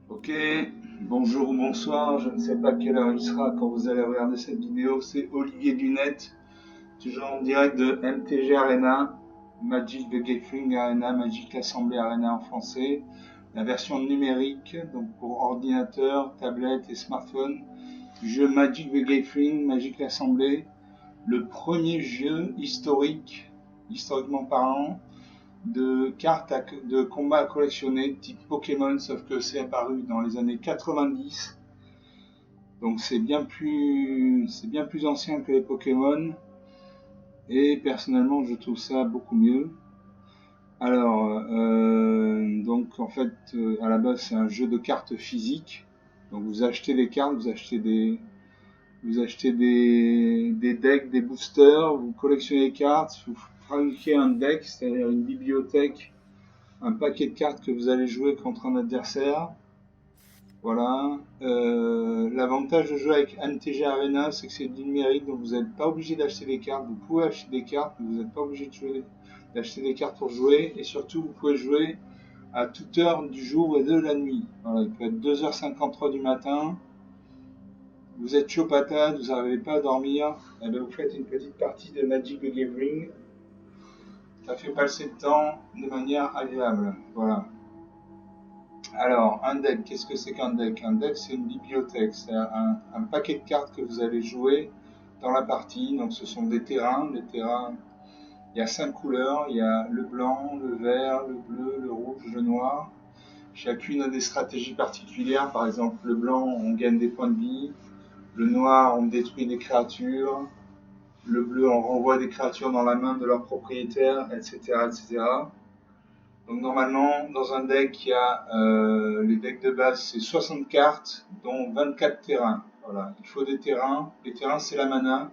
Ok, bonjour ou bonsoir, je ne sais pas quelle heure il sera quand vous allez regarder cette vidéo, c'est Olivier Dunette, toujours en direct de MTG Arena, Magic the Gathering Arena, Magic l'Assemblée Arena en français, la version numérique, donc pour ordinateur, tablette et smartphone, du jeu Magic the Gathering, Magic l'Assemblée, le premier jeu historiquement parlant, de cartes de combat à collectionner type Pokémon, sauf que c'est apparu dans les années 90. Donc c'est bien plus ancien que les Pokémon. Et personnellement, je trouve ça beaucoup mieux. Alors, donc en fait, à la base, c'est un jeu de cartes physiques. Donc vous achetez des cartes, vous achetez des decks, des boosters, vous collectionnez les cartes, vous fabriquez un deck, c'est-à-dire une bibliothèque, un paquet de cartes que vous allez jouer contre un adversaire. Voilà. L'avantage de jouer avec MTG Arena, c'est que c'est du numérique, donc vous n'êtes pas obligé d'acheter des cartes. Vous pouvez acheter des cartes, mais vous n'êtes pas obligé d'acheter des cartes pour jouer. Et surtout, vous pouvez jouer à toute heure du jour et de la nuit. Voilà, il peut être 2h53 du matin. Vous êtes chaud patate, vous n'arrivez pas à dormir. Et bien vous faites une petite partie de Magic the Gathering. Ça fait passer le temps de manière agréable. Voilà. Alors, un deck, qu'est-ce que c'est qu'un deck? Un deck, c'est une bibliothèque, c'est un paquet de cartes que vous allez jouer dans la partie. Donc, ce sont des terrains. Les terrains, il y a 5 couleurs. Il y a le blanc, le vert, le bleu, le rouge, le noir. Chacune a des stratégies particulières. Par exemple, le blanc, on gagne des points de vie. Le noir, on détruit des créatures. Le bleu, on renvoie des créatures dans la main de leur propriétaire, etc., etc. Donc normalement, dans un deck, il y a les decks de base, c'est 60 cartes, dont 24 terrains. Voilà, il faut des terrains. Les terrains, c'est la mana.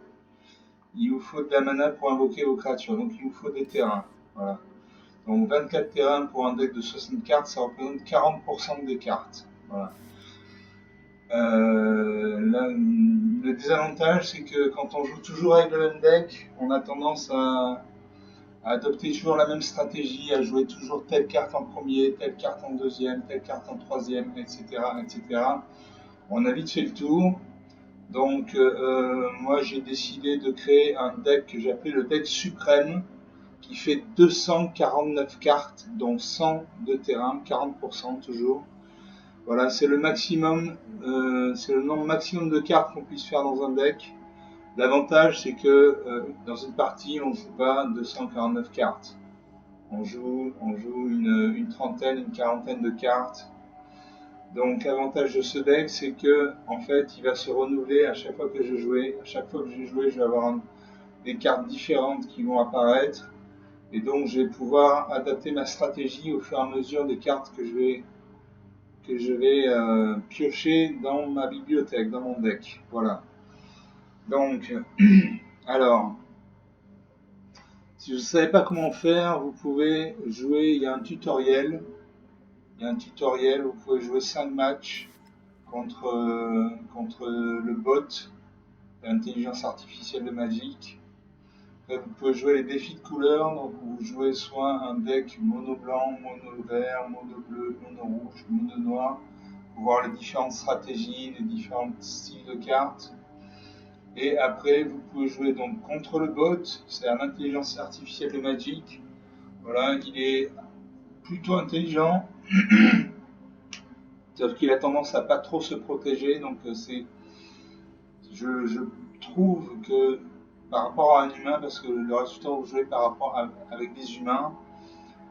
Il vous faut de la mana pour invoquer vos créatures. Donc il vous faut des terrains. Voilà. Donc 24 terrains pour un deck de 60 cartes, ça représente 40% des cartes. Voilà. Le désavantage, c'est que quand on joue toujours avec le même deck, on a tendance à adopter toujours la même stratégie, à jouer toujours telle carte en premier, telle carte en deuxième, telle carte en troisième, etc., etc. On a vite fait le tour. Donc moi j'ai décidé de créer un deck que j'ai appelé le deck suprême, qui fait 249 cartes, dont 100 de terrain, 40% toujours. Voilà, c'est le maximum, c'est le nombre maximum de cartes qu'on puisse faire dans un deck. L'avantage, c'est que dans une partie, on ne joue pas 249 cartes. On joue une trentaine, une quarantaine de cartes. Donc l'avantage de ce deck, c'est que en fait, il va se renouveler à chaque fois que je joue. À chaque fois que je vais jouer, je vais avoir des cartes différentes qui vont apparaître. Et donc je vais pouvoir adapter ma stratégie au fur et à mesure des cartes que je vais piocher dans ma bibliothèque, dans mon deck. Voilà. Donc, alors, si vous ne savez pas comment faire, vous pouvez jouer, il y a un tutoriel. Il y a un tutoriel où vous pouvez jouer 5 matchs contre le bot, l'intelligence artificielle de Magic. Après, vous pouvez jouer les défis de couleurs, donc vous jouez soit un deck mono blanc, mono vert, mono bleu, mono rouge, mono noir, pour voir les différentes stratégies, les différents styles de cartes. Et après, vous pouvez jouer donc contre le bot, c'est l'intelligence artificielle de Magic. Voilà, il est plutôt intelligent, sauf qu'il a tendance à pas trop se protéger, donc je trouve que par rapport à un humain, parce que le reste du temps vous jouez avec des humains,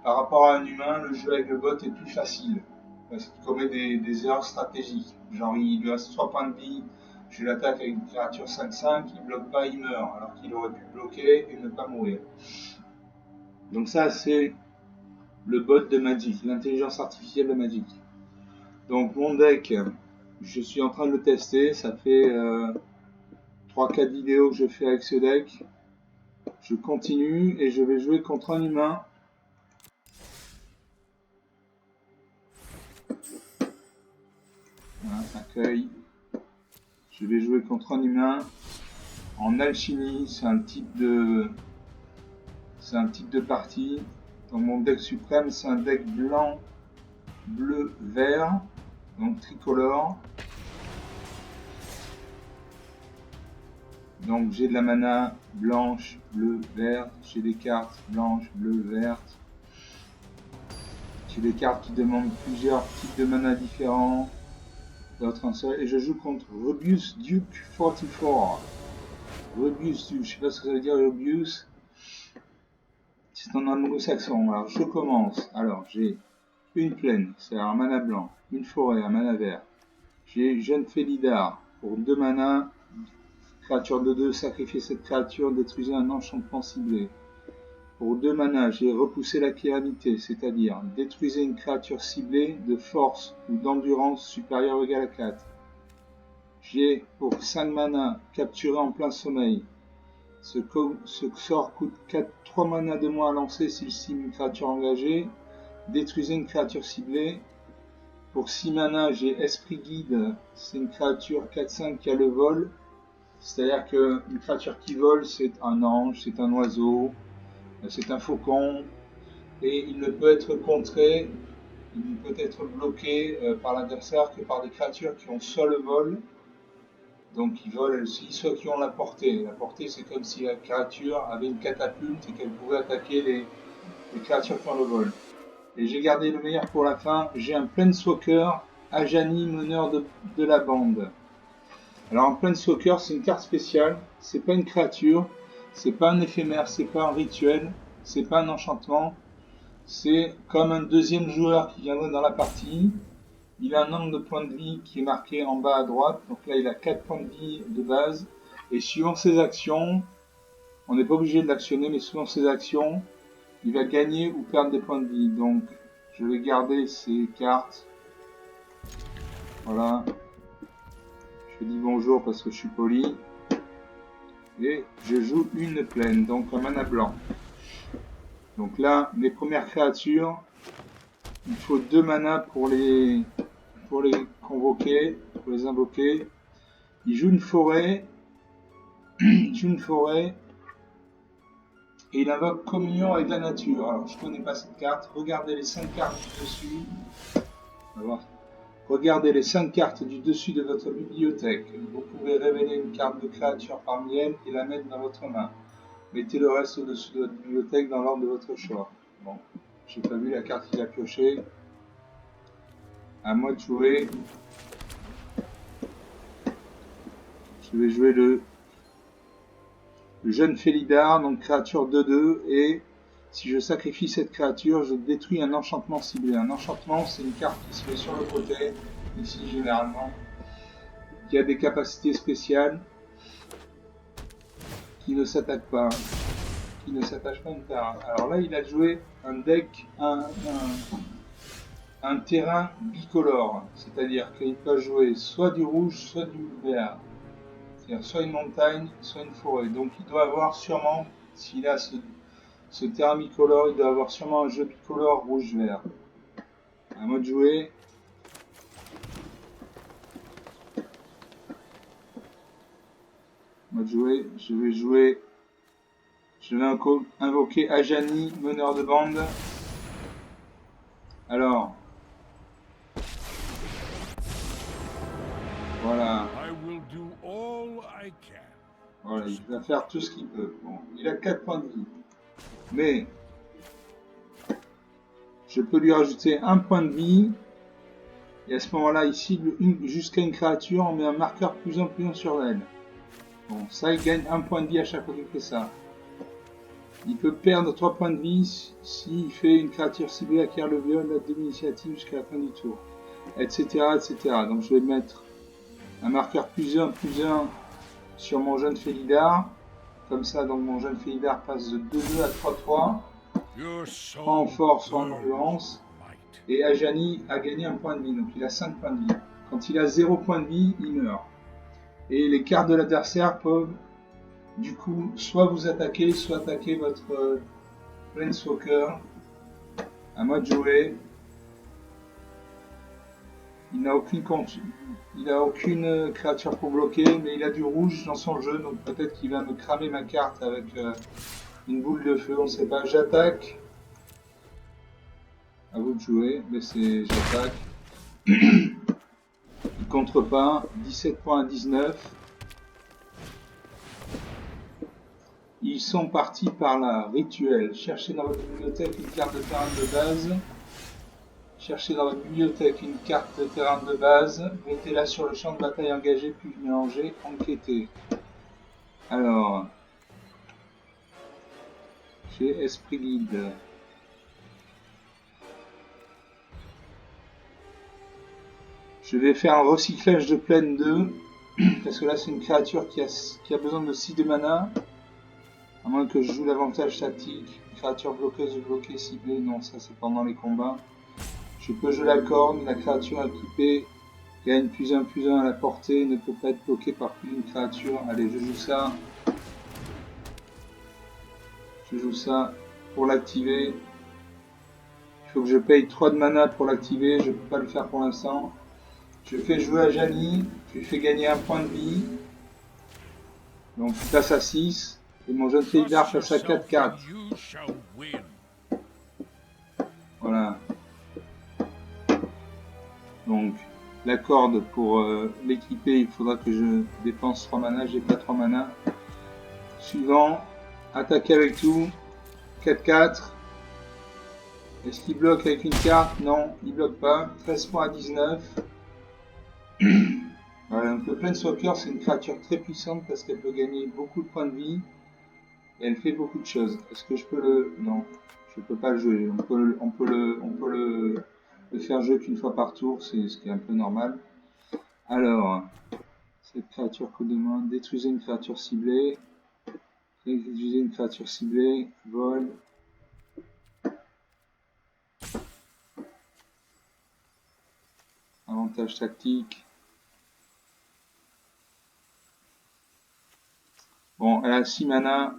par rapport à un humain, le jeu avec le bot est plus facile, parce qu'il commet des erreurs stratégiques. Genre il lui reste 3 points de vie, je l'attaque avec une créature 5-5, il bloque pas, il meurt, alors qu'il aurait pu bloquer et ne pas mourir. Donc ça c'est le bot de Magic, l'intelligence artificielle de Magic. Donc mon deck, je suis en train de le tester, ça fait 3-4 vidéos que je fais avec ce deck. Je continue et je vais jouer contre un humain. Voilà, accueil. Je vais jouer contre un humain en alchimie, c'est un type de partie. Dans mon deck suprême, c'est un deck blanc, bleu, vert. Donc tricolore. Donc j'ai de la mana blanche, bleue, verte. J'ai des cartes blanches, bleues, vertes. J'ai des cartes qui demandent plusieurs types de mana différents. D'autres un seul. Et je joue contre Rubius Duke 44. Rubius Duke, je sais pas ce que ça veut dire Rubius. C'est en anglo-saxon. Alors je commence. Alors j'ai une plaine, c'est un mana blanc. Une forêt, un mana vert. J'ai Jeune Félidar pour 2 mana. Créature de 2, sacrifiez cette créature, détruisez un enchantement ciblé. Pour 2 mana, j'ai repoussé la calamité, c'est-à-dire détruisez une créature ciblée de force ou d'endurance supérieure ou égale à 4. J'ai pour 5 mana capturé en plein sommeil. Ce sort coûte 3 mana de moins à lancer s'il cible une créature engagée. Détruisez une créature ciblée. Pour 6 mana, j'ai Esprit Guide, c'est une créature 4-5 qui a le vol. C'est-à-dire qu'une créature qui vole, c'est un ange, c'est un oiseau, c'est un faucon, et il ne peut être contré, il ne peut être bloqué par l'adversaire que par des créatures qui ont soit le vol, donc ils volent aussi, soit qui ont la portée. La portée, c'est comme si la créature avait une catapulte et qu'elle pouvait attaquer les créatures qui ont le vol. Et j'ai gardé le meilleur pour la fin, j'ai un Planeswalker, Ajani, meneur de la bande. Alors un Planeswalker, c'est une carte spéciale, c'est pas une créature, c'est pas un éphémère, c'est pas un rituel, c'est pas un enchantement, c'est comme un deuxième joueur qui viendrait dans la partie. Il a un nombre de points de vie qui est marqué en bas à droite, donc là il a 4 points de vie de base, et suivant ses actions, on n'est pas obligé de l'actionner, mais suivant ses actions, il va gagner ou perdre des points de vie. Donc je vais garder ces cartes, voilà. Je dis bonjour parce que je suis poli. Et je joue une plaine, donc un mana blanc. Donc là, mes premières créatures, il faut 2 mana pour les convoquer, pour les invoquer. Il joue une forêt, il joue une forêt, et il invoque communion avec la nature. Alors je connais pas cette carte, regardez les 5 cartes du dessus. On va voir. Regardez les 5 cartes du dessus de votre bibliothèque. Vous pouvez révéler une carte de créature parmi elles et la mettre dans votre main. Mettez le reste au-dessus de votre bibliothèque dans l'ordre de votre choix. Bon, j'ai pas vu la carte qu'il a piochée. À moi de jouer. Je vais jouer le Jeune Félidar, donc créature 2-2, et si je sacrifie cette créature, je détruis un enchantement ciblé. Un enchantement, c'est une carte qui se met sur le côté, ici généralement, qui a des capacités spéciales, qui ne s'attaque pas, qui ne s'attache pas à une terrain. Alors là, il a joué un deck, un terrain bicolore, c'est-à-dire qu'il peut jouer soit du rouge, soit du vert. C'est-à-dire soit une montagne, soit une forêt. Donc il doit avoir sûrement, s'il a ce terrain bicolore, il doit avoir sûrement un jeu bicolore rouge-vert. À moi de jouer. Je vais invoquer Ajani, meneur de bande. Alors. Voilà. Voilà, il va faire tout ce qu'il peut. Bon, il a 4 points de vie. Mais je peux lui rajouter un point de vie. Et à ce moment-là, ici, jusqu'à une créature, on met un marqueur plus en plus sur elle. Bon, ça, il gagne un point de vie à chaque fois qu'il fait ça. Il peut perdre 3 points de vie s'il fait une créature ciblée acquiert le viol, la demi-initiative jusqu'à la fin du tour. Etc. etc. Donc je vais mettre un marqueur plus 1 sur mon Jeune Félidar. Comme ça, donc mon Jeune Félidar passe de 2-2 à 3-3. Soit en force, soit en endurance. Et Ajani a gagné un point de vie, donc il a 5 points de vie. Quand il a 0 point de vie, il meurt. Et les cartes de l'adversaire peuvent, du coup, soit vous attaquer, soit attaquer votre Planeswalker. À moi de jouer. Il n'a aucune créature pour bloquer, mais il a du rouge dans son jeu, donc peut-être qu'il va me cramer ma carte avec une boule de feu, on ne sait pas. J'attaque. À vous de jouer, mais j'attaque. contre pas. 17 points à 19. Ils sont partis par là. Rituel. Cherchez dans votre bibliothèque une carte de terrain de base. Cherchez dans votre bibliothèque une carte de terrain de base. Mettez-la sur le champ de bataille engagé, puis mélangez. Enquêtez. Alors, chez Esprit Guide. Je vais faire un recyclage de plaine 2. Parce que là, c'est une créature qui a besoin de 6 de mana. À moins que je joue l'avantage tactique. Créature bloqueuse ou bloquée ciblée. Non, ça c'est pendant les combats. Je peux jouer la corne. La créature équipée gagne +1/+1 à la portée. Ne peut pas être bloquée par plus d'une créature. Allez, je joue ça. Je joue ça pour l'activer. Il faut que je paye 3 de mana pour l'activer. Je ne peux pas le faire pour l'instant. Je fais jouer à Jani. Je lui fais gagner 1 point de vie. Donc il passe à 6. Et mon jeune Féidar passe à 4-4. Voilà. Donc la corde pour l'équiper, il faudra que je dépense 3 mana. J'ai pas 3 mana. Suivant. Attaquer avec tout. 4-4. Est-ce qu'il bloque avec une carte? Non, il bloque pas. 13 points à 19. Voilà, donc le Planeswalker, c'est une créature très puissante parce qu'elle peut gagner beaucoup de points de vie. Et elle fait beaucoup de choses. Est-ce que je peux le... Non, je peux pas le jouer. On peut le faire jouer qu'une fois par tour, c'est ce qui est un peu normal. Alors, cette créature coup de main, détruisez une créature ciblée. Détruisez une créature ciblée, vol. Avantage tactique. Bon, elle a 6 mana.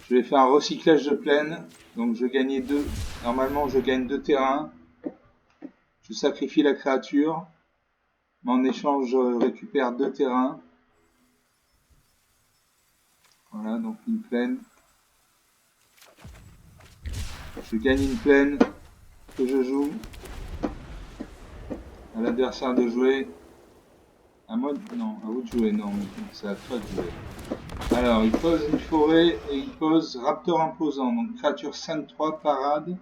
Je vais faire un recyclage de plaine. Donc je gagnais 2. Normalement, je gagne 2 terrains. Je sacrifie la créature. Mais en échange, je récupère 2 terrains. Voilà, donc une plaine. Je gagne une plaine que je joue. À l'adversaire de jouer. À moi de... Non, à vous de jouer. Non, c'est à toi de jouer. Alors, il pose une forêt et il pose Raptor imposant. Donc créature 5-3, parade.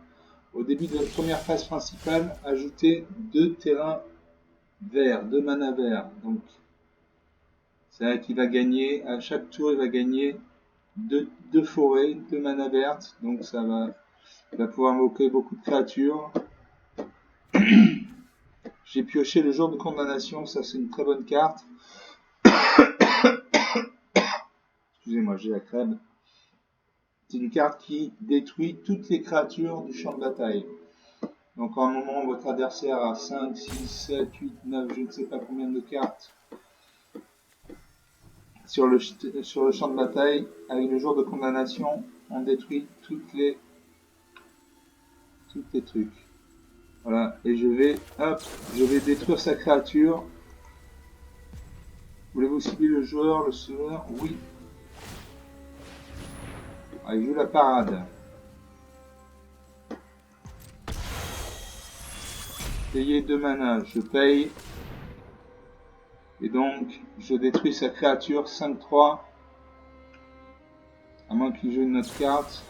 Au début de votre première phase principale, ajoutez 2 terrains verts, 2 mana verts. Donc, c'est là qu'il va gagner. À chaque tour, il va gagner 2 forêts, 2 mana vertes. Donc, il va pouvoir invoquer beaucoup de créatures. J'ai pioché le jour de condamnation. Ça, c'est une très bonne carte. Excusez-moi, j'ai la crème. C'est une carte qui détruit toutes les créatures du champ de bataille. Donc, à un moment, votre adversaire a 5, 6, 7, 8, 9, je ne sais pas combien de cartes sur le champ de bataille. Avec le jour de condamnation, on détruit toutes les trucs. Voilà, et je vais détruire sa créature. Voulez-vous cibler le joueur, le sauveur? Oui. Allez, il joue la parade. Payer 2 mana, je paye. Et donc, je détruis sa créature 5-3. À moins qu'il joue une autre carte.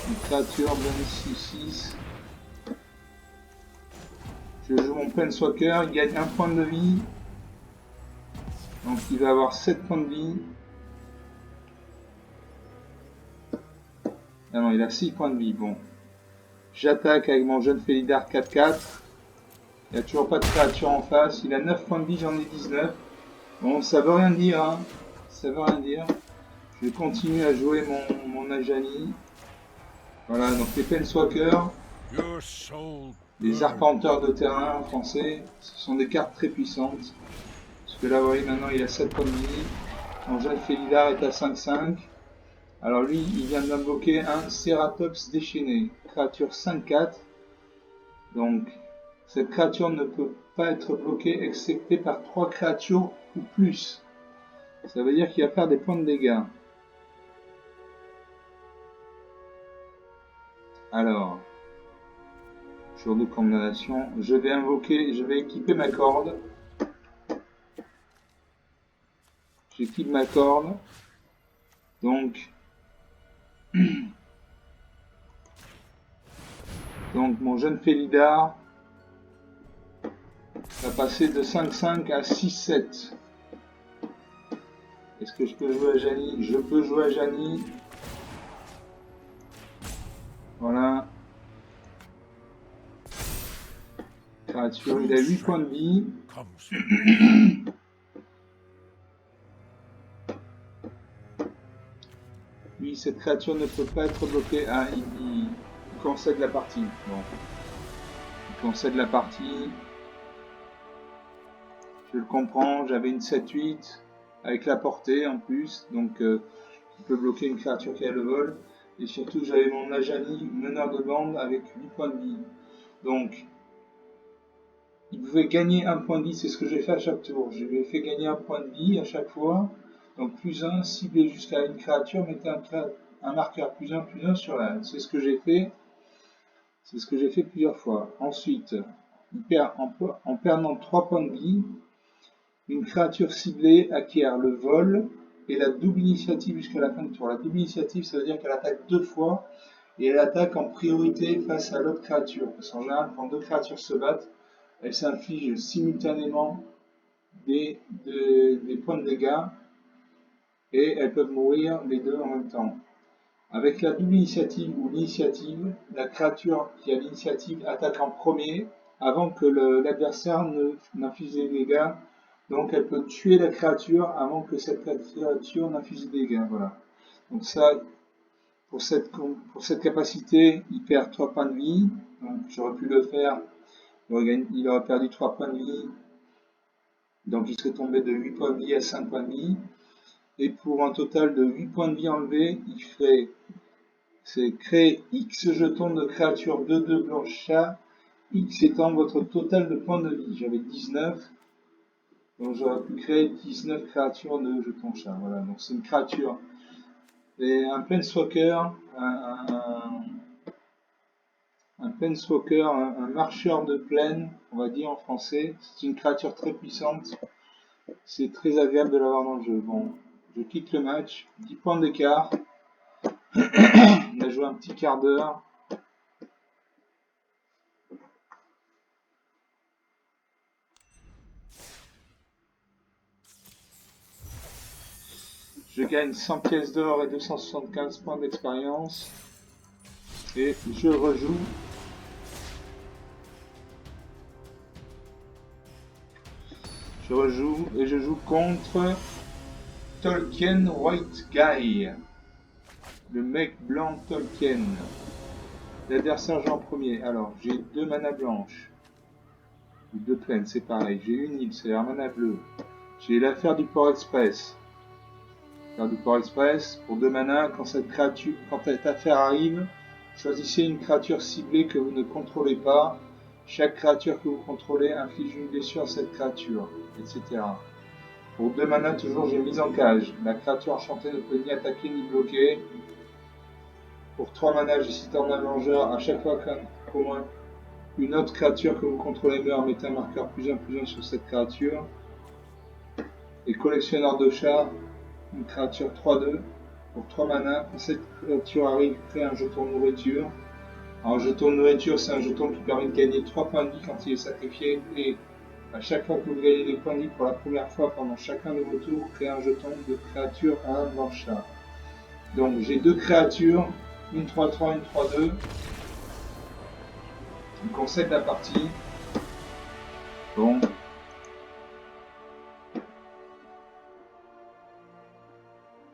Une créature, bonus 6-6. Je joue mon Planeswalker, il gagne 1 point de vie. Donc il va avoir 7 points de vie. Ah non, il a 6 points de vie. Bon. J'attaque avec mon jeune Féidar 4-4. Il n'y a toujours pas de créature en face. Il a 9 points de vie, j'en ai 19. Bon, ça veut rien dire. Hein. Ça veut rien dire. Je vais continuer à jouer mon Ajani. Voilà, donc les Planeswalkers. Les arpenteurs de terrain en français. Ce sont des cartes très puissantes. Parce que là, vous voyez, maintenant il a 7 points de vie. Mon jeune Féidar est à 5-5. Alors lui, il vient d'invoquer un Ceratops déchaîné. Créature 5-4. Donc, cette créature ne peut pas être bloquée excepté par 3 créatures ou plus. Ça veut dire qu'il va faire des points de dégâts. Alors, Jour de condamnation. Je vais invoquer, je vais équiper ma corde. J'équipe ma corde. Donc mon jeune Félidar va passer de 5-5 à 6-7. Est-ce que je peux jouer à Jani? Je peux jouer à Jani. Voilà. Créature, il a 8 points de vie. Lui, cette créature ne peut pas être bloquée. Ah, il concède la partie. Bon. Il concède la partie. Je le comprends, j'avais une 7-8 avec la portée en plus, donc il peut bloquer une créature qui a le vol. Et surtout, j'avais mon Najani, meneur de bande, avec 8 points de vie. Donc, il pouvait gagner un point de vie, c'est ce que j'ai fait à chaque tour. Je lui ai fait gagner un point de vie à chaque fois. Donc, +1, ciblé jusqu'à une créature, mettez un marqueur +1 sur la. C'est ce que j'ai fait. C'est ce que j'ai fait plusieurs fois. Ensuite, il perd en perdant 3 points de vie. Une créature ciblée acquiert le vol et la double initiative jusqu'à la fin du tour. La double initiative, ça veut dire qu'elle attaque 2 fois et elle attaque en priorité face à l'autre créature. Parce qu'en général, quand 2 créatures se battent, elles s'infligent simultanément des points de dégâts et elles peuvent mourir les deux en même temps. Avec la double initiative ou l'initiative, la créature qui a l'initiative attaque en premier avant que l'adversaire n'inflige des dégâts. Donc elle peut tuer la créature avant que cette créature n'inflige des dégâts. Voilà. Donc ça, pour cette capacité, il perd 3 points de vie. Donc j'aurais pu le faire. Il aurait perdu 3 points de vie. Donc il serait tombé de 8 points de vie à 5 points de vie. Et pour un total de 8 points de vie enlevés, il ferait... C'est créer X jetons de créatures 2-2 blanche chat. X étant votre total de points de vie. J'avais 19. Donc j'aurais pu créer 19 créatures de jetons chat. Voilà, donc c'est une créature. Et un planeswalker, un planeswalker, un marcheur de plaine, on va dire en français. C'est une créature très puissante. C'est très agréable de l'avoir dans le jeu. Bon, je quitte le match. 10 points d'écart. On a joué un petit quart d'heure. Je gagne 100 pièces d'or et 275 points d'expérience. Et je rejoue. Je rejoue et je joue contre Tolkien White Guy. Le mec blanc Tolkien. L'adversaire joue en premier. Alors, j'ai 2 manas blanches. Ou 2 plaines, c'est pareil. J'ai une île, c'est un mana bleu. J'ai l'affaire du Port Express. L'affaire du Port Express, pour 2 manas, quand cette affaire arrive, choisissez une créature ciblée que vous ne contrôlez pas. Chaque créature que vous contrôlez inflige une blessure à cette créature, etc. Pour 2 manas, toujours j'ai mise en cage. La créature enchantée ne peut ni attaquer ni bloquer. Pour 3 manas, j'ai Citerne d'un Vengeur. À chaque fois qu'au moins une autre créature que vous contrôlez meurt, mettez un marqueur +1/+1 sur cette créature. Et collectionneur de chats, une créature 3/2. Pour 3 manas, quand cette créature arrive, crée un jeton de nourriture. Alors, jeton de nourriture, c'est un jeton qui permet de gagner 3 points de vie quand il est sacrifié. Et à chaque fois que vous gagnez des points de vie pour la première fois pendant chacun de vos tours, créez un jeton de créature à un blanc chat. Donc j'ai 2 créatures, une 3/3, une 3/2. Il concède la partie. Bon.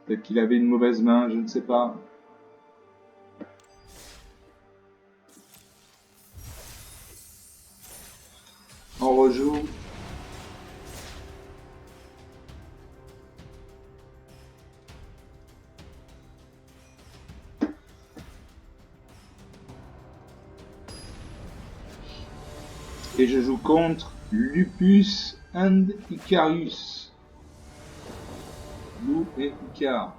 Peut-être qu'il avait une mauvaise main, je ne sais pas. On rejoue. Et je joue contre Lupus and Icarius. Lou et Icar.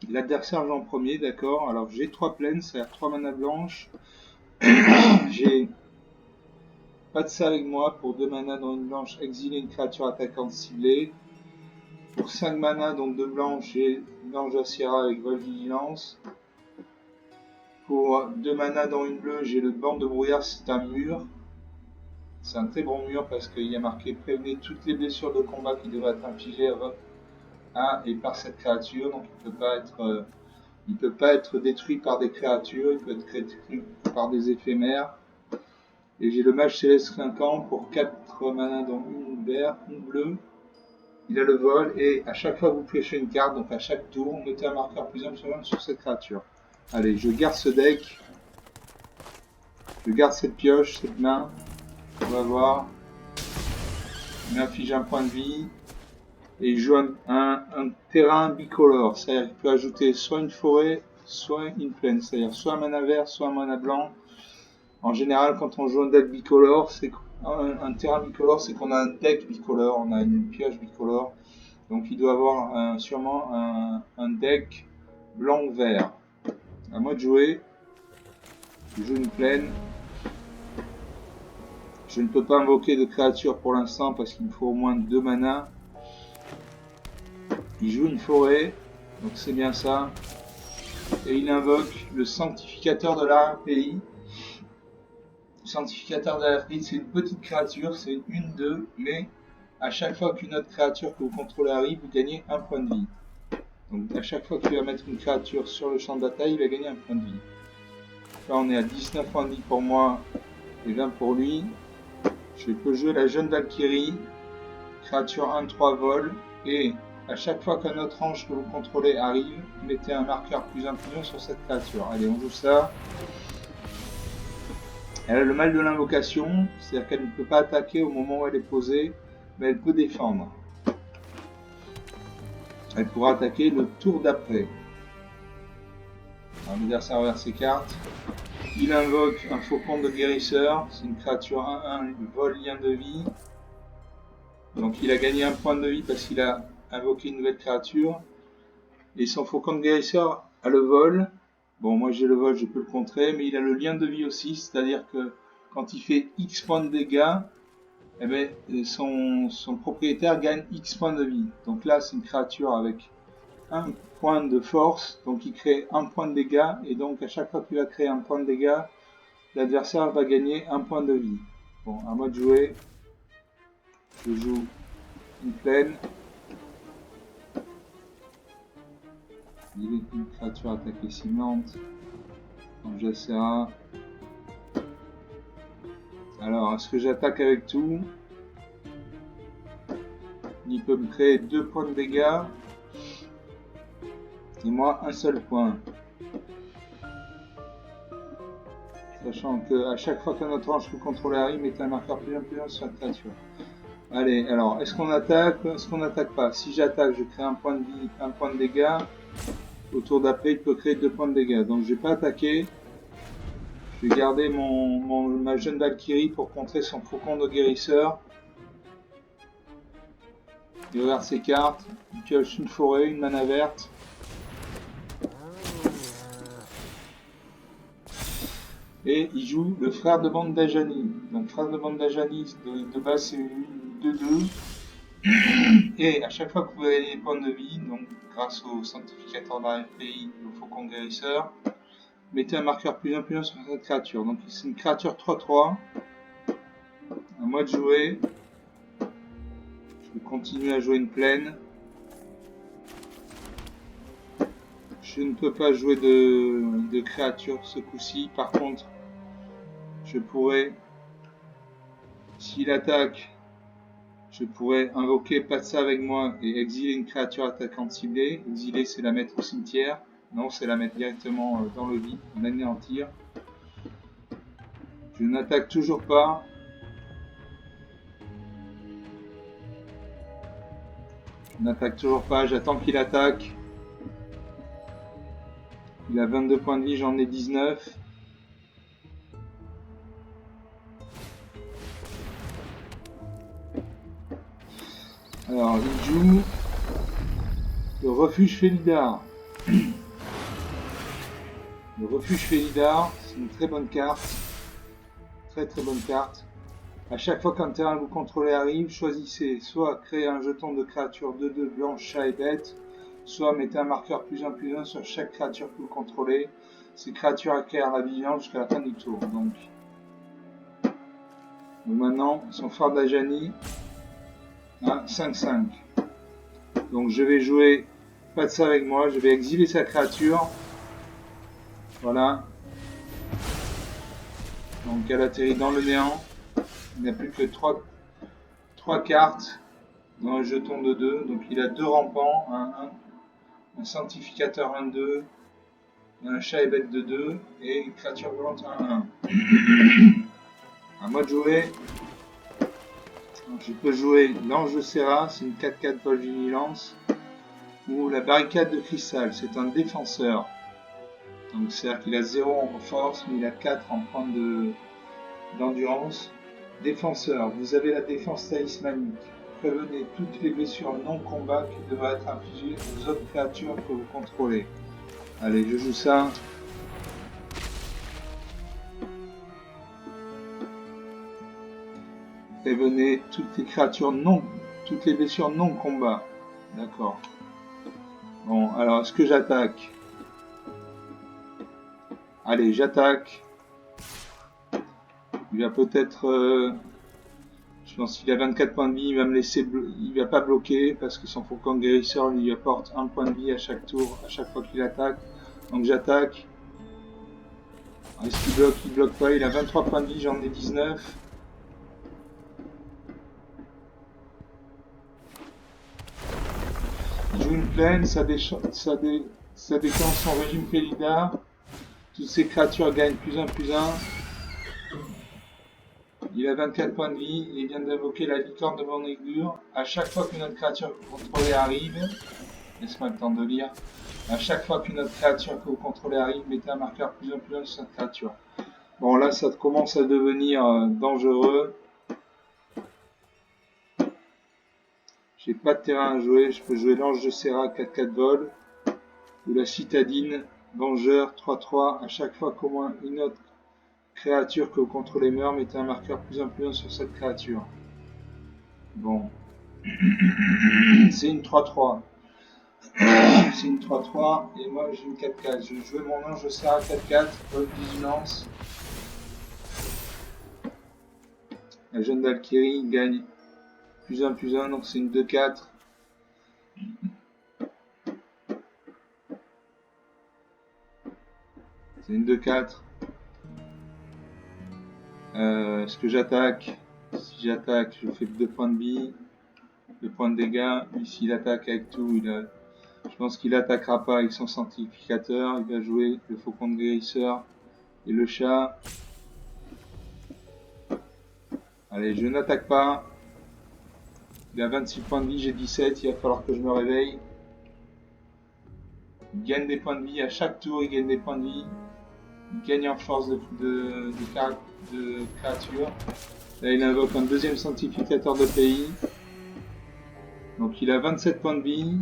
L'adversaire joue en premier, d'accord. Alors j'ai 3 plaines, c'est-à-dire 3 manas blanches. J'ai pas de ça avec moi. Pour 2 mana dans une blanche, exiler une créature attaquante ciblée. Pour 5 mana, donc 2 blanches, j'ai Blanche Jaciera avec Vol Vigilance. Pour 2 mana dans une bleue, j'ai le banc de brouillard, c'est un mur. C'est un très bon mur parce qu'il y a marqué prévenez toutes les blessures de combat qui devraient être infligées à et par cette créature. Donc il peut pas être détruit par des créatures, il peut être détruit par des éphémères. Et j'ai le mage céleste clinquant pour 4 mana dans une verte, une bleue. Il a le vol et à chaque fois que vous pionchez une carte, donc à chaque tour, mettez un marqueur plus 1 sur cette créature. Allez, je garde ce deck. Je garde cette pioche, cette main. On va voir. Il m'inflige un point de vie. Et il joue un terrain bicolore. C'est-à-dire qu'il peut ajouter soit une forêt, soit une plaine. C'est-à-dire soit un mana vert, soit un mana blanc. En général, quand on joue un deck bicolore, c'est un terrain bicolore, c'est qu'on a un deck bicolore, on a une pioche bicolore. Donc il doit avoir sûrement un deck blanc-vert. À moi de jouer. Je joue une plaine. Je ne peux pas invoquer de créature pour l'instant parce qu'il me faut au moins 2 mana. Il joue une forêt, donc c'est bien ça. Et il invoque le sanctificateur de l'arrière-pays. Le sanctificateur de l'arrière-pays, c'est une petite créature, c'est une 2, mais à chaque fois qu'une autre créature que vous contrôlez arrive, vous gagnez un point de vie. Donc à chaque fois qu'il va mettre une créature sur le champ de bataille, il va gagner un point de vie. Là on est à 19 points de vie pour moi et 20 pour lui. Je peux jouer la jeune Valkyrie, créature 1-3 vol, et à chaque fois qu'un autre ange que vous contrôlez arrive, mettez un marqueur plus 1 sur cette créature. Allez, on joue ça. Elle a le mal de l'invocation, c'est-à-dire qu'elle ne peut pas attaquer au moment où elle est posée, mais elle peut défendre. Elle pourra attaquer le tour d'après. L'adversaire reverse ses cartes. Il invoque un faucon de guérisseur, c'est une créature 1-1, vol lien de vie. Donc il a gagné un point de vie parce qu'il a invoqué une nouvelle créature. Et son faucon de guérisseur a le vol. Bon, moi j'ai le vol, je peux le contrer, mais il a le lien de vie aussi, c'est-à-dire que quand il fait X points de dégâts, eh ben, son propriétaire gagne X points de vie. Donc là, c'est une créature avec un point de force, donc il crée un point de dégâts, et donc à chaque fois qu'il va créer un point de dégâts, l'adversaire va gagner un point de vie. Bon, à moi de jouer. Je joue une plaine. Il est une créature attaquée ciblante. Donc j'essaierai. Alors, est-ce que j'attaque avec tout? Il peut me créer 2 points de dégâts. Et moi, un seul point. Sachant que à chaque fois qu'un autre ange que contrôler arrive, mettez un marqueur plus 1 sur la créature. Allez, alors, est-ce qu'on attaque ou est-ce qu'on n'attaque pas? Si j'attaque, je crée un point de vie, un point de dégâts. Au tour d'après, il peut créer 2 points de dégâts. Donc je vais pas attaquer. Je vais garder ma jeune Valkyrie pour contrer son faucon de guérisseur. Il regarde ses cartes. Il pioche une forêt, une mana verte. Et il joue le frère de bande d'Ajani. Donc frère de bande d'Ajani, de base c'est une 2-2. Et à chaque fois que vous avez des points de vie, donc grâce au sanctificateur d'arrière-pays, au faucon guérisseur, mettez un marqueur plus 1 sur cette créature. Donc c'est une créature 3-3. À moi de jouer. Je vais continuer à jouer une plaine. Je ne peux pas jouer de créature ce coup-ci. Par contre, je pourrais, s'il attaque, je pourrais invoquer pas de ça avec moi et exiler une créature attaquante ciblée. Exiler, c'est la mettre au cimetière. Non, c'est la mettre directement dans le vide, l'anéantir. Je n'attaque toujours pas. Je n'attaque toujours pas, j'attends qu'il attaque. Il a 22 points de vie, j'en ai 19. Alors, il joue le refuge Félidar. Le refuge Félidar, c'est une très bonne carte. très très bonne carte. À chaque fois qu'un terrain que vous contrôlez arrive, choisissez soit créer un jeton de créature 2/2 blanche, chat et bête, soit mettez un marqueur +1/+1 sur chaque créature que vous contrôlez. Ces créatures acquièrent la vigilance jusqu'à la fin du tour. Donc maintenant, son phare d'Ajani à 5/5. Donc je vais jouer pas de ça avec moi, je vais exiler sa créature. Voilà. Donc elle atterrit dans le néant. Il n'a plus que 3 cartes dans un jeton de 2. Donc il a 2 rampants, un sanctificateur 1/2, un chat et bête de 2 et une créature volante 1/1. À moi de jouer. Je peux jouer l'ange de Serra, c'est une 4/4 vol vigilance, ou la barricade de cristal, c'est un défenseur. Donc c'est-à-dire qu'il a 0 en force, mais il a 4 en point d'endurance. Défenseur, vous avez la défense talismanique. Prévenez toutes les blessures non combat qui devraient être infligées aux autres créatures que vous contrôlez. Allez, je joue ça. Prévenez toutes les créatures toutes les blessures non combat. D'accord. Bon, alors est-ce que j'attaque? Allez, j'attaque. Il va peut-être... je pense qu'il a 24 points de vie, il va me laisser... il va pas bloquer parce que son faucon guérisseur lui apporte 1 point de vie à chaque tour, à chaque fois qu'il attaque. Donc j'attaque. Est-ce qu'il bloque? Il bloque pas, il a 23 points de vie, j'en ai 19. Il joue une plaine, ça déclenche son régime Félida. Toutes ces créatures gagnent +1/+1. Il a 24 points de vie et il vient d'invoquer la licorne de Monéglure. À chaque fois qu'une autre créature que vous contrôlez arrive, laisse-moi le temps de lire. À chaque fois qu'une autre créature que vous contrôlez arrive, mettez un marqueur +1/+1 sur cette créature. Bon, là, ça commence à devenir dangereux. J'ai pas de terrain à jouer. Je peux jouer l'ange de Serra 4/4 vol ou la citadine vengeur 3/3. À chaque fois qu'au moins une autre créature que vous contrôlez meurt, mettez un marqueur +1/+1 sur cette créature. Bon. C'est une 3/3. C'est une 3/3 et moi j'ai une 4/4. Je vais jouer mon ange de Serra 4/4, vol vigilance. La jeune Valkyrie gagne +1/+1, donc c'est une 2/4. C'est une 2/4. Est-ce que j'attaque? Si j'attaque, je fais 2 points de vie, 2 points de dégâts. Ici, il attaque avec tout. Je pense qu'il attaquera pas avec son sanctificateur. Il va jouer le faucon de guérisseur et le chat. Allez, je n'attaque pas. Il a 26 points de vie, j'ai 17. Il va falloir que je me réveille. Il gagne des points de vie à chaque tour. Il gagne des points de vie. Il gagne en force de créature. Là, il invoque un deuxième sanctificateur de pays. Donc, il a 27 points de vie.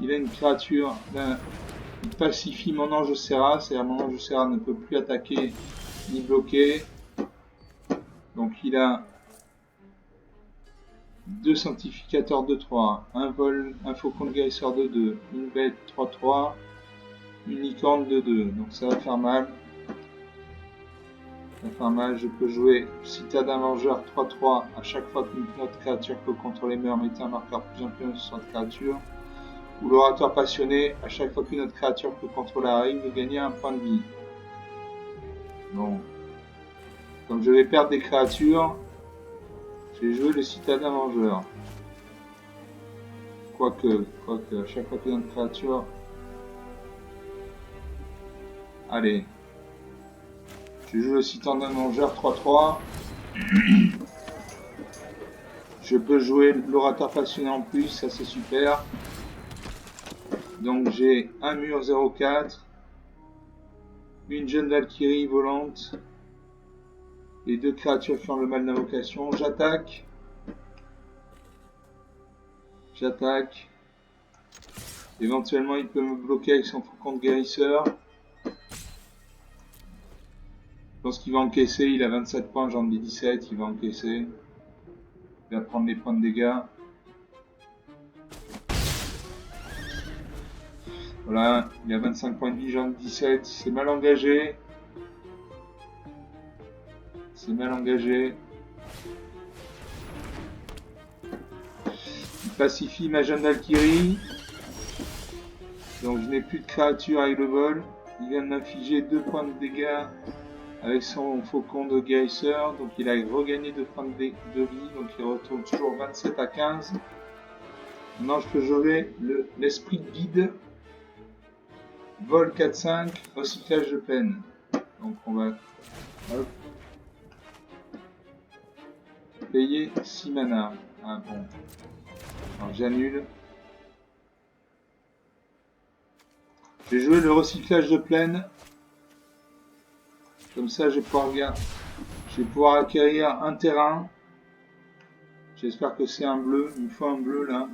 Il a une créature. Là, il pacifie mon ange de Serra. C'est-à-dire mon ange de Serra ne peut plus attaquer ni bloquer. Donc, il a 2 sanctificateurs de 3. Un vol, un faucon de guérisseur de 2. Une bête 3/3. Une licorne de 2. Donc, ça va faire mal. Enfin mal, je peux jouer citadin vengeur 3/3 à chaque fois qu'une autre créature que vous contrôlez meurt, mettez un marqueur +1/+1 sur cette créature. Ou l'orateur passionné, à chaque fois qu'une autre créature que vous contrôlez arrive, vous gagnez 1 point de vie. Bon. Comme je vais perdre des créatures, je vais jouer le citadin vengeur. Quoique, à chaque fois qu'une autre créature... Allez. Je joue le citadin vengeur 3/3. Je peux jouer l'orateur passionné en plus, ça c'est super. Donc j'ai un mur 0/4, une jeune Valkyrie volante et 2 créatures qui ont le mal d'invocation. J'attaque. Éventuellement il peut me bloquer avec son faucon de guérisseur. pense qu'il va encaisser, il a 27 points, j'en ai 17, il va encaisser. Il va prendre les points de dégâts. Voilà, il a 25 points de vie, j'en ai 17, c'est mal engagé. C'est mal engagé. Il pacifie ma jeune Valkyrie. Donc je n'ai plus de créature avec le vol. Il vient de m'infliger 2 points de dégâts avec son faucon de guérisseur. Donc il a regagné 2 points de vie. Donc il retourne toujours 27 à 15. Maintenant je peux jouer l'esprit de guide. Vol 4-5, recyclage de plaine. Donc on va hop, payer 6 mana. Ah bon. Alors j'annule. Je vais jouer le recyclage de plaine. Comme ça je vais pouvoir acquérir un terrain. J'espère que c'est un bleu. Il me faut un bleu là.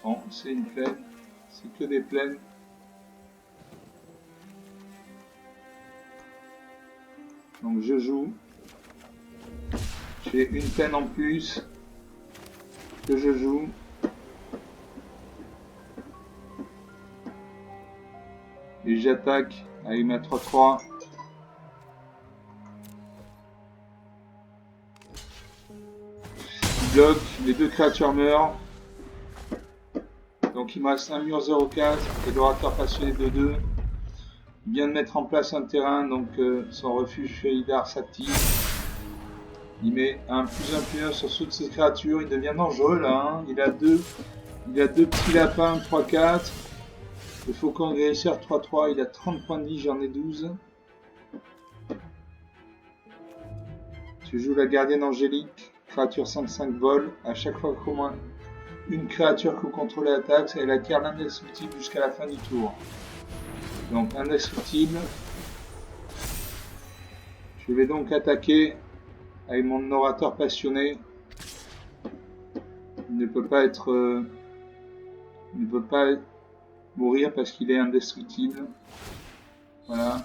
Bon, c'est une plaine. C'est que des plaines. Donc je joue. J'ai une plaine en plus que je joue. Et j'attaque avec ma 3-3. Il bloque, les 2 créatures meurent. Donc il me reste un mur 0-4 et l'orateur passionné de 2. Il vient de mettre en place un terrain, donc son refuge Felidar s'active. Il met un +1/+1 sur toutes ses créatures, il devient dangereux là. Hein. Il a deux petits lapins 3-4. Le faucon guérisseur 3-3, il a 30 points de vie, j'en ai 12. Je joue la gardienne angélique, créature 5-5 vol. À chaque fois qu'au moins une créature que vous contrôlez attaque, elle acquiert l'indestructible jusqu'à la fin du tour. Donc indestructible. Je vais donc attaquer avec mon orateur passionné. Il ne peut pas être... il ne peut pas mourir parce qu'il est indestructible. Voilà.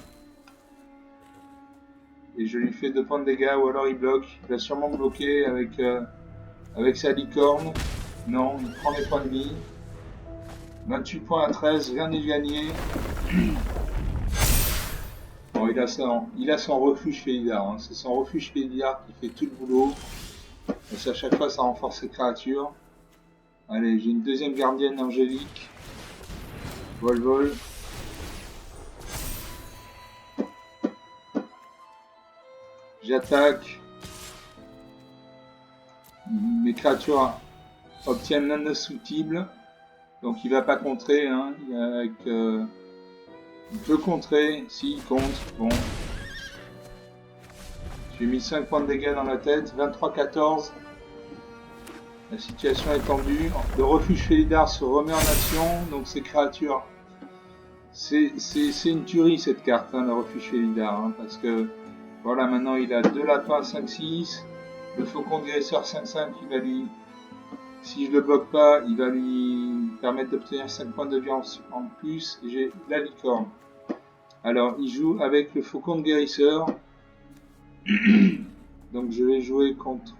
Et je lui fais 2 points de dégâts ou alors il bloque. Il va sûrement bloquer avec sa licorne. Non, il prend les points de vie. 28 points à 13, rien n'est gagné. Bon, il a son refuge Felidar. Hein. C'est son refuge Felidar qui fait tout le boulot. Et à chaque fois, ça renforce ses créatures. Allez, j'ai une deuxième gardienne angélique. Vol. J'attaque. Mes créatures obtiennent l'indestructible. Donc il va pas contrer. Hein. Il peut contrer. S'il compte. Bon. J'ai mis 5 points de dégâts dans la tête. 23-14. La situation est tendue. Le refuge Felidar se remet en action. Donc ces créatures... C'est une tuerie cette carte, hein, le refuge Felidar. Hein, parce que... Voilà, maintenant il a 2 lapins 5-6. Le faucon guérisseur 5-5, il va lui... Si je le bloque pas, il va lui permettre d'obtenir 5 points de violence en plus. Et j'ai la licorne. Alors, il joue avec le faucon de guérisseur. Donc je vais jouer contre...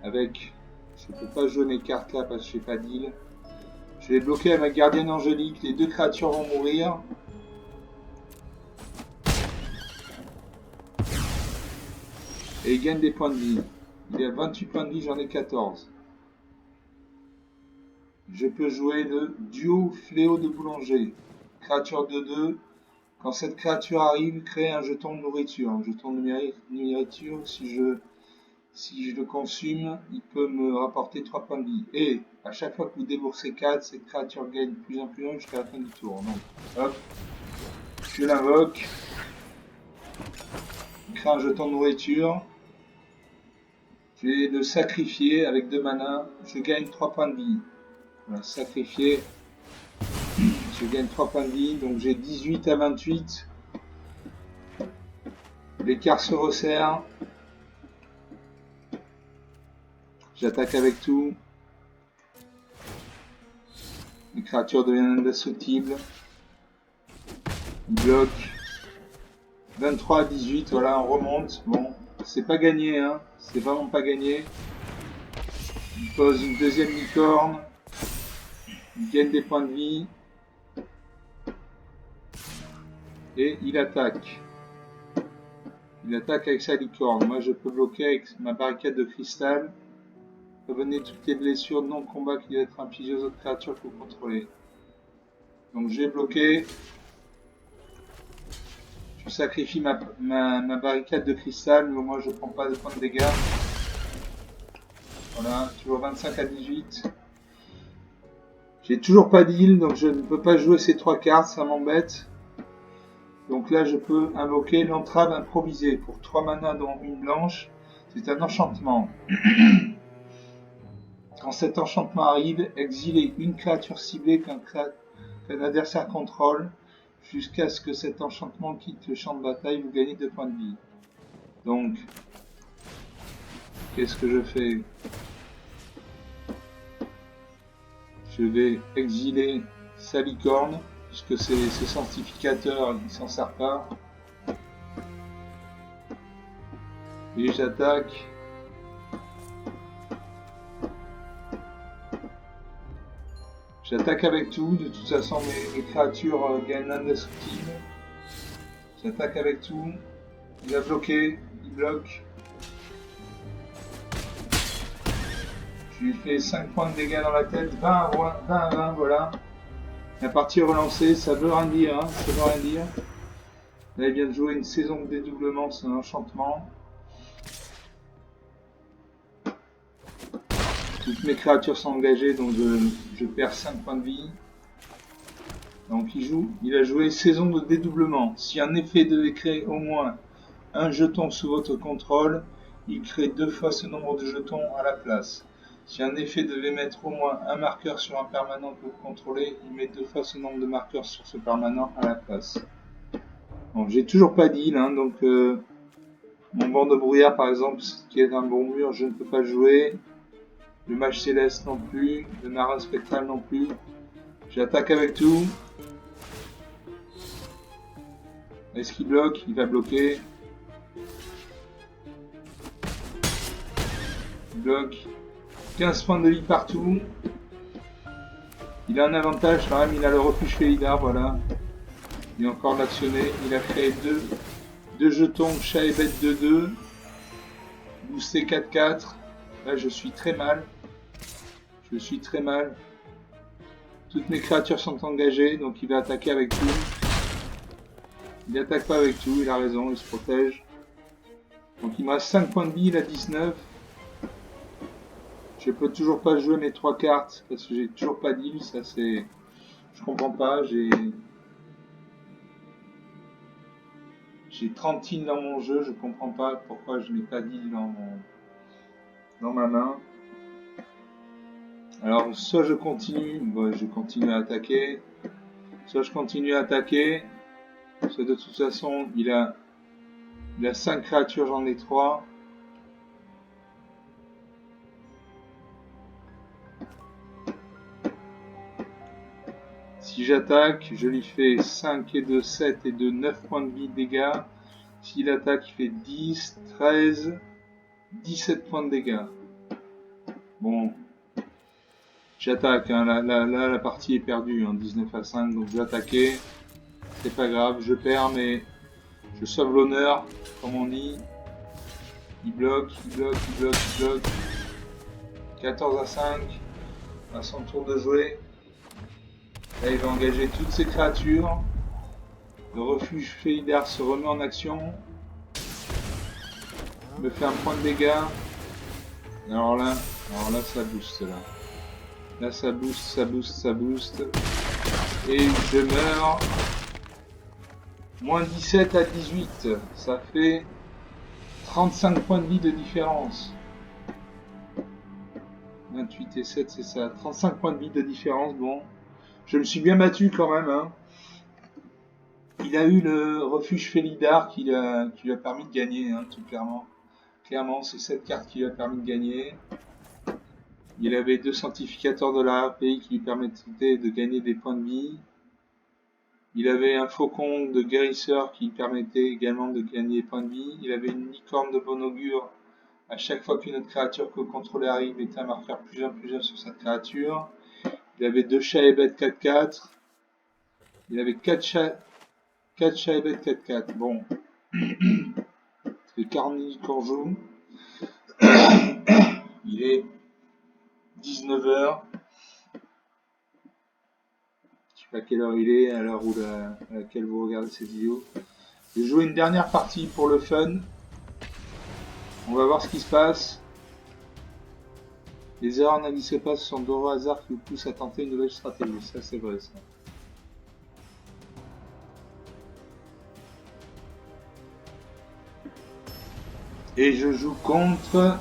Avec... Je ne peux pas jouer mes cartes là parce que je n'ai pas d'île. Je vais bloquer avec ma gardienne angélique. Les 2 créatures vont mourir. Et il gagne des points de vie. Il a 28 points de vie, j'en ai 14. Je peux jouer le duo fléau de boulanger. Créature de 2. Quand cette créature arrive, crée un jeton de nourriture. Un jeton de nourriture, si je le consume, il peut me rapporter 3 points de vie. Et à chaque fois que vous déboursez 4, cette créature gagne +1/+1 jusqu'à la fin du tour. Donc, hop, je l'invoque. Il crée un jeton de nourriture. Je vais le sacrifier avec 2 mana. Je gagne 3 points de vie. Voilà, sacrifier. Je gagne 3 points de vie. Donc j'ai 18 à 28. L'écart se resserre. J'attaque avec tout. Les créatures deviennent indestructibles. Il bloque. 23 à 18, voilà, on remonte. Bon, c'est pas gagné, hein. C'est vraiment pas gagné. Il pose une deuxième licorne. Il gagne des points de vie. Et il attaque. Il attaque avec sa licorne. Moi, je peux bloquer avec ma barricade de cristal. Prévenez toutes les blessures non combat qui doivent être infligées aux autres créatures que vous contrôlez. Donc, j'ai bloqué. Je sacrifie ma barricade de cristal, mais au moins je prends pas de points de dégâts. Voilà, toujours 25 à 18. J'ai toujours pas d'île, donc je ne peux pas jouer ces 3 cartes, ça m'embête. Donc là, je peux invoquer l'entrave improvisée pour 3 manas dont une blanche. C'est un enchantement. Quand cet enchantement arrive, exilez une créature ciblée qu'un adversaire contrôle. Jusqu'à ce que cet enchantement quitte le champ de bataille, vous gagnez 2 points de vie. Donc, qu'est-ce que je fais? Je vais exiler sa licorne, puisque c'est sanctificateur, il s'en sert pas. Et j'attaque. J'attaque avec tout, de toute façon mes créatures gagnent indestructible. J'attaque avec tout. Il a bloqué, il bloque. Je lui fais 5 points de dégâts dans la tête, 20 à 20, voilà. La partie est relancée, ça veut rien dire, hein, ça veut rien dire. Là il vient de jouer une saison de dédoublement, c'est un enchantement. Toutes mes créatures sont engagées, donc je perds 5 points de vie. Donc il a joué saison de dédoublement. Si un effet devait créer au moins un jeton sous votre contrôle, il crée 2 fois ce nombre de jetons à la place. Si un effet devait mettre au moins un marqueur sur un permanent que vous contrôlez, il met 2 fois ce nombre de marqueurs sur ce permanent à la place. Bon, j'ai toujours pas d'île, hein, donc mon banc de brouillard par exemple, qui est un bon mur, je ne peux pas jouer. Le mage céleste non plus, le marin spectral non plus. J'attaque avec tout. Est-ce qu'il bloque? Il va bloquer. Il bloque. 15 points de vie partout. Il a un avantage quand même, il a le refuge Félidar, voilà. Il est encore d'actionner. Il a créé deux jetons chat et bête de 2. Boosté 4-4. Là je suis très mal. Je suis très mal. Toutes mes créatures sont engagées, donc il va attaquer avec tout. Il n'attaque pas avec tout, il a raison, il se protège. Donc il me reste 5 points de vie, il a 19. Je peux toujours pas jouer mes 3 cartes, parce que j'ai toujours pas d'île, ça c'est... Je comprends pas, j'ai 30 îles dans mon jeu, je comprends pas pourquoi je n'ai pas d'île dans ma main. Alors soit je continue, je continue à attaquer, soit je continue à attaquer, soit de toute façon il a 5 créatures, j'en ai 3. Si j'attaque, je lui fais 5 et 2, 7 et 2, 9 points de vie de dégâts. S'il attaque, il fait 10, 13, 17 points de dégâts. Bon, j'attaque, hein. Là, la partie est perdue, hein, 19 à 5, donc je vais attaquer. C'est pas grave, je perds, mais je sauve l'honneur, comme on dit. Il bloque, il bloque, il bloque, il bloque. 14 à 5, à son tour de jouer. Là, il va engager toutes ses créatures. Le refuge Félidar se remet en action. Il me fait un point de dégâts. Alors là ça booste là. Là ça booste, ça booste, ça booste. Et je meurs. Moins 17 à 18. Ça fait 35 points de vie de différence. 28 et 7 c'est ça. 35 points de vie de différence. Bon. Je me suis bien battu quand même, hein. Il a eu le refuge Félidar qui lui a permis de gagner, hein, tout clairement. Clairement, c'est cette carte qui lui a permis de gagner. Il avait 2 sanctificateurs de la RPI qui lui permettaient de gagner des points de vie. Il avait un faucon de guérisseur qui permettait également de gagner des points de vie. Il avait une licorne de bon augure. À chaque fois qu'une autre créature que vous contrôlez arrive, mettez un marqueur +1/+1 sur cette créature. Il avait 2 chats et bêtes 4/4. Il avait 4 chats et bêtes 4/4. Bon. C'est Carny qu'on joue. Il est 19h. Je sais pas quelle heure il est, à l'heure à laquelle vous regardez cette vidéo. Je vais jouer une dernière partie pour le fun. On va voir ce qui se passe. Les erreurs n'agissent pas, ce sont d'heureux hasards qui vous poussent à tenter une nouvelle stratégie. Ça, c'est vrai, ça. Et je joue contre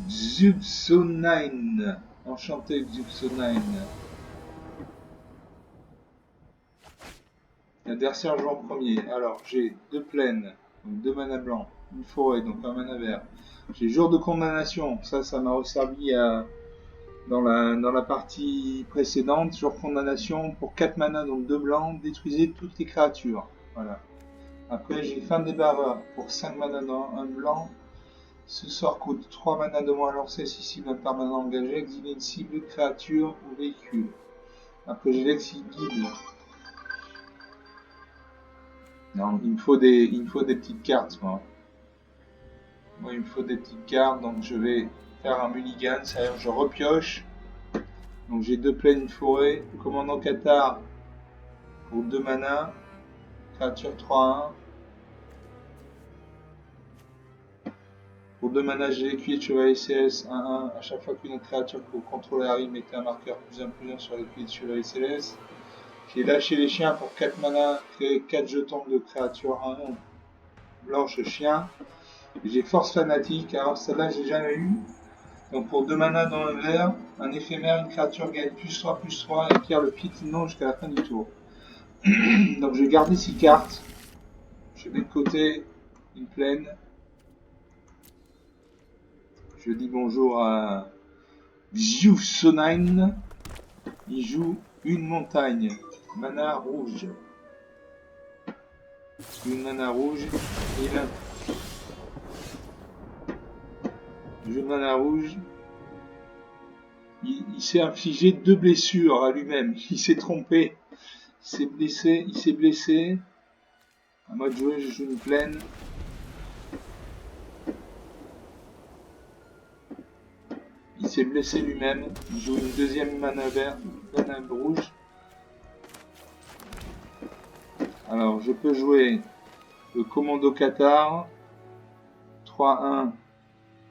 Xuxonine. Enchanté Xuxonine. L'adversaire joue en premier. Alors, j'ai 2 plaines, donc 2 mana blancs, une forêt, donc un mana vert. J'ai jour de condamnation. Ça m'a resservi dans la partie précédente. Jour de condamnation pour 4 mana, donc 2 blancs. Détruisez toutes les créatures. Voilà. Après, j'ai fin des barreurs pour 5 mana dans un blanc. Ce sort coûte 3 mana de moins à lancer si cible un permanent engagé. Exiler une cible, créature ou véhicule. Après, j'ai l'exil guide. Non, il me faut des petites cartes, moi. Moi, il me faut des petites cartes, donc je vais faire un mulligan, c'est-à-dire je repioche. Donc j'ai 2 plaines, une forêt. Commandant Cathare pour 2 mana. Créature 3/1. Pour 2 mana, j'ai l'écuyer de chevalier céleste 1/1. À chaque fois qu'une autre créature que vous contrôlez arrive, mettez un marqueur +1/+1 sur l'écuyer de chevalier céleste. J'ai lâché les chiens pour 4 mana, créer 4 jetons de créature 1/1 blanche chien. J'ai force fanatique, alors celle-là j'ai jamais eu. Donc pour 2 mana dans un vert, un éphémère, une créature gagne +3/+3 et acquiert le piétinement jusqu'à la fin du tour. Donc je vais garder 6 cartes. Je mets de côté une plaine. Je dis bonjour à Xuxonine. Il joue une montagne. Mana rouge. Une mana rouge. Il a... Jeu de mana rouge. Il s'est infligé 2 blessures à lui-même. Il s'est trompé. Il s'est blessé. À moi de jouer, je joue une plaine. Il s'est blessé lui-même. Il joue une deuxième mana verte, mana rouge. Alors, je peux jouer le commando Cathare. 3/1.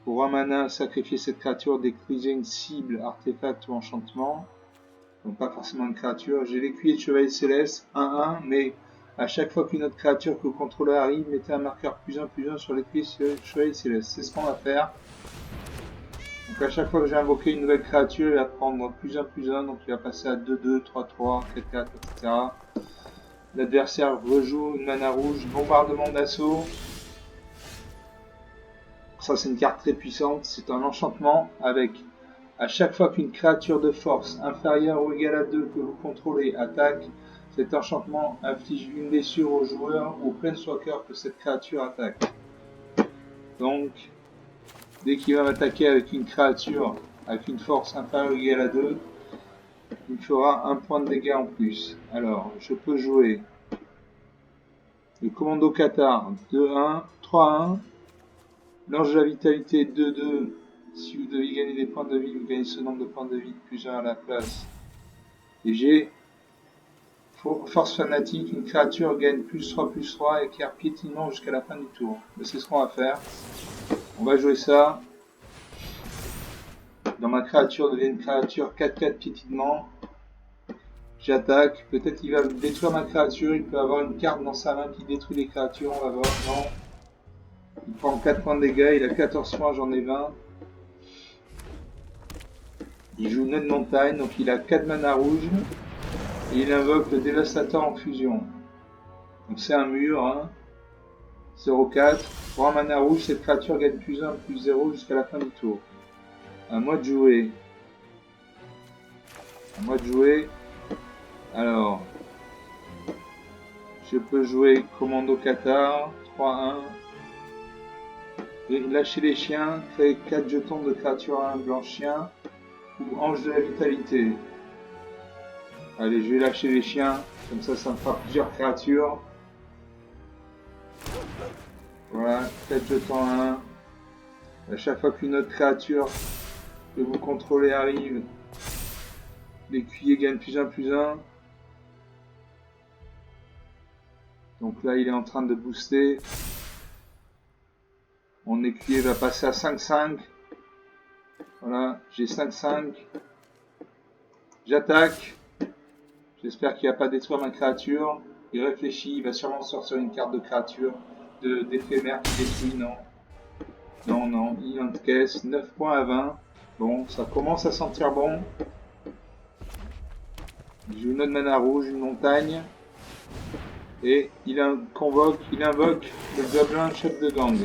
Pour un mana, sacrifier cette créature, détruisez une cible, artefact ou enchantement. Donc pas forcément une créature. J'ai l'écuyer de chevalier céleste, 1/1, mais à chaque fois qu'une autre créature que vous contrôlez arrive, mettez un marqueur +1/+1 sur l'écuyer de chevalier céleste. C'est ce qu'on va faire. Donc à chaque fois que j'ai invoqué une nouvelle créature, il va prendre +1/+1, donc il va passer à 2/2, 3/3, 4/4, etc. L'adversaire rejoue une mana rouge, bombardement d'assaut. Ça c'est une carte très puissante, c'est un enchantement avec à chaque fois qu'une créature de force inférieure ou égale à 2 que vous contrôlez attaque, cet enchantement inflige une blessure au joueur ou au planeswalker que cette créature attaque. Donc, dès qu'il va m'attaquer avec une créature avec une force inférieure ou égale à 2, il fera un point de dégâts en plus. Alors, je peux jouer le commando Cathare 2/1, 3/1, l'ange de la vitalité 2/2. Si vous devez gagner des points de vie, vous gagnez ce nombre de points de vie plus 1 à la place. Et j'ai force fanatique, une créature gagne +3/+3 et acquiert piétinement jusqu'à la fin du tour. Mais c'est ce qu'on va faire. On va jouer ça. Dans ma créature devient une créature 4/4 piétinement. J'attaque. Peut-être qu'il va détruire ma créature. Il peut avoir une carte dans sa main qui détruit les créatures. On va voir. Non. Il prend 4 points de dégâts. Il a 14 points, j'en ai 20. Il joue Naine Montagne, donc il a 4 mana rouges. Et il invoque le Dévastateur en fusion. Donc c'est un mur, hein. 0/4. Pour un mana rouge, cette créature gagne +1/+0 jusqu'à la fin du tour. À moi de jouer. Alors. Je peux jouer Commando Qatar, 3-1. Lâcher les chiens, créer 4 jetons de créature 1 blanc chien ou ange de la vitalité. Allez, je vais lâcher les chiens, comme ça me fera plusieurs créatures. Voilà, 4 jetons 1. À chaque fois qu'une autre créature que vous contrôlez arrive, l'écuyer gagne +1/+1. Donc là, il est en train de booster. Mon écuyer va passer à 5-5. Voilà, j'ai 5-5. J'attaque. J'espère qu'il va pas détruire ma créature. Il réfléchit, il va sûrement sortir une carte de créature, d'éphémère qui détruit, non. Non, il encaisse 9 points à 20. Bon, ça commence à sentir bon. Il joue une autre mana rouge, une montagne. Et il invoque le gobelin chef de gang.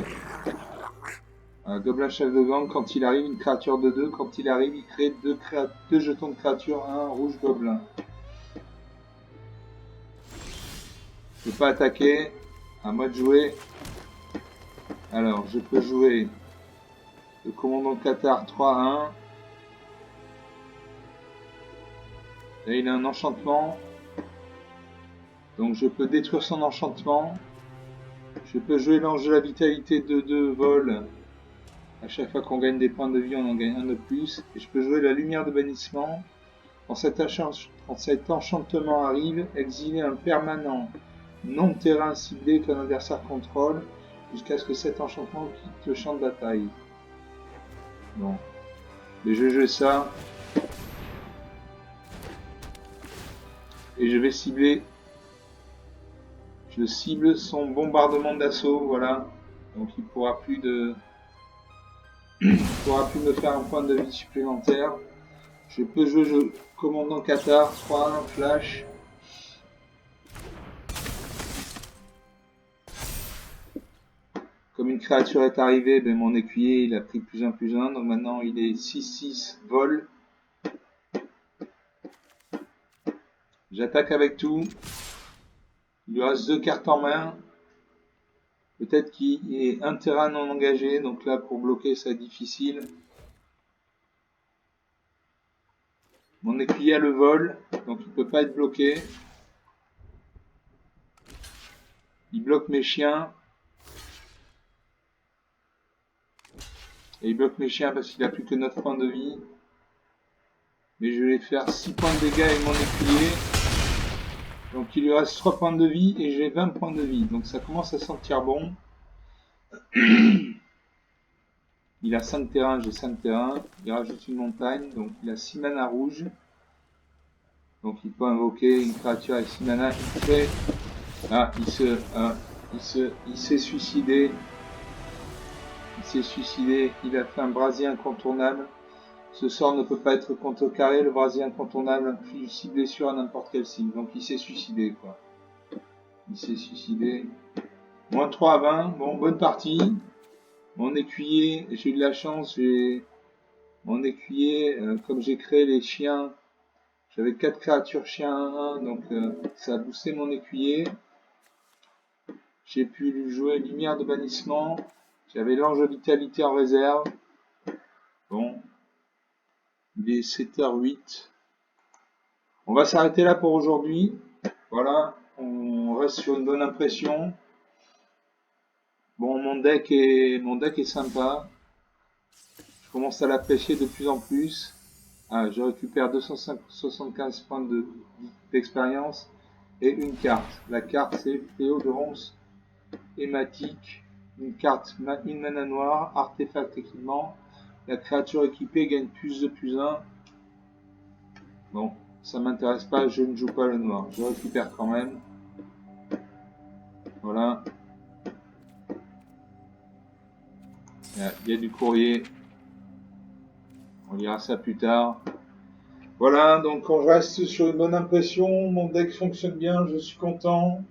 Un gobelin chef de gang, quand il arrive, une créature de 2. Quand il arrive, il crée 2 jetons de créature, un rouge gobelin. Je peux pas attaquer. À moi de jouer. Alors, je peux jouer le commandant de Qatar 3-1. Là, il a un enchantement. Donc, je peux détruire son enchantement. Je peux jouer l'ange de la vitalité 2-2 vol. À chaque fois qu'on gagne des points de vie, on en gagne un de plus. Et je peux jouer la lumière de bannissement. Quand cet enchantement arrive, exiler un permanent non terrain ciblé qu'un adversaire contrôle jusqu'à ce que cet enchantement quitte le champ de bataille. Bon. Mais je vais jouer ça. Et je vais cibler. Je cible son bombardement d'assaut, voilà. Donc il pourra plus de. Il pourra plus me faire un point de vie supplémentaire. Je peux jouer commandant Qatar, 3-1 flash. Comme une créature est arrivée, ben mon écuyer il a pris +1/+1, donc maintenant il est 6-6 vol. J'attaque avec tout. Il lui reste 2 cartes en main. Peut-être qu'il est un terrain non engagé, donc là pour bloquer ça difficile. Mon écuyer a le vol, donc il peut pas être bloqué. Il bloque mes chiens. Et il bloque mes chiens parce qu'il a plus que 9 points de vie. Mais je vais faire 6 points de dégâts avec mon écuyer. Donc il lui reste 3 points de vie et j'ai 20 points de vie. Donc ça commence à sentir bon. Il a 5 terrains, j'ai 5 terrains. Il rajoute une montagne, donc il a 6 mana rouges. Donc il peut invoquer une créature avec 6 mana. Il fait... Ah, il s'est suicidé. Il s'est suicidé. Il a fait un brasier incontournable. Ce sort ne peut pas être contrecarré. Le brasier incontournable inflige 6 blessures à n'importe quelle cible. Donc il s'est suicidé, quoi. Il s'est suicidé. Moins 3 à 20. Bon, bonne partie. Mon écuyer, j'ai eu de la chance. Mon écuyer, comme j'ai créé les chiens, j'avais 4 créatures chiens 1-1, donc ça a boosté mon écuyer. J'ai pu lui jouer lumière de bannissement. J'avais l'ange de vitalité en réserve. Bon. Il est 7h08. On va s'arrêter là pour aujourd'hui. Voilà. On reste sur une bonne impression. Bon, mon deck est sympa. Je commence à l'apprécier de plus en plus. Ah, je récupère 275 points d'expérience et une carte. La carte, c'est Fléau de Ronce hématique. Une carte, une mana noire, artefact équipement. La créature équipée gagne +2/+1. Bon, ça m'intéresse pas, je ne joue pas le noir. Je récupère quand même. Voilà. Il y a du courrier. On lira ça plus tard. Voilà, donc on reste sur une bonne impression. Mon deck fonctionne bien, je suis content.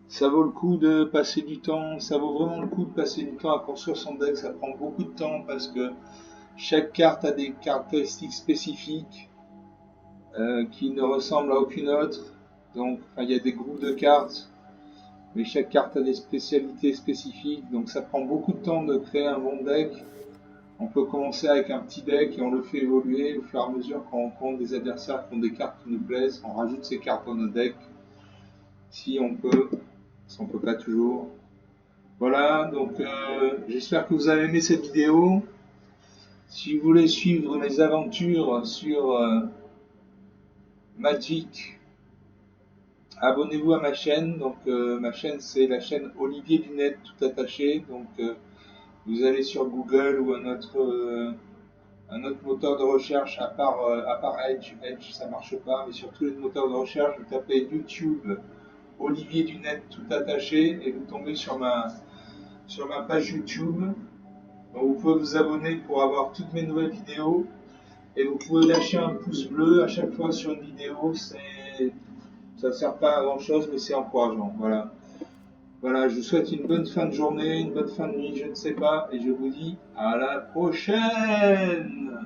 Ça vaut le coup de passer du temps. Ça vaut vraiment le coup de passer du temps à construire son deck. Ça prend beaucoup de temps parce que chaque carte a des caractéristiques spécifiques qui ne ressemblent à aucune autre. Donc, il y a des groupes de cartes, mais chaque carte a des spécialités spécifiques. Donc, ça prend beaucoup de temps de créer un bon deck. On peut commencer avec un petit deck et on le fait évoluer au fur et à mesure quand on rencontre des adversaires qui ont des cartes qui nous plaisent. On rajoute ces cartes dans notre deck. Si on peut, si on peut pas toujours. Voilà, donc j'espère que vous avez aimé cette vidéo. Si vous voulez suivre mes aventures sur Magic, abonnez-vous à ma chaîne. Donc ma chaîne c'est la chaîne Olivier Lunette tout attaché. Donc vous allez sur Google ou un autre moteur de recherche à part Edge. Edge ça marche pas, mais sur tous les moteurs de recherche, vous tapez YouTube Olivier Lunette tout attaché et vous tombez sur ma page YouTube. Donc vous pouvez vous abonner pour avoir toutes mes nouvelles vidéos et vous pouvez lâcher un pouce bleu à chaque fois sur une vidéo. Ça sert pas à grand chose mais c'est encourageant. Voilà. Voilà, je vous souhaite une bonne fin de journée, une bonne fin de nuit, je ne sais pas, et je vous dis à la prochaine.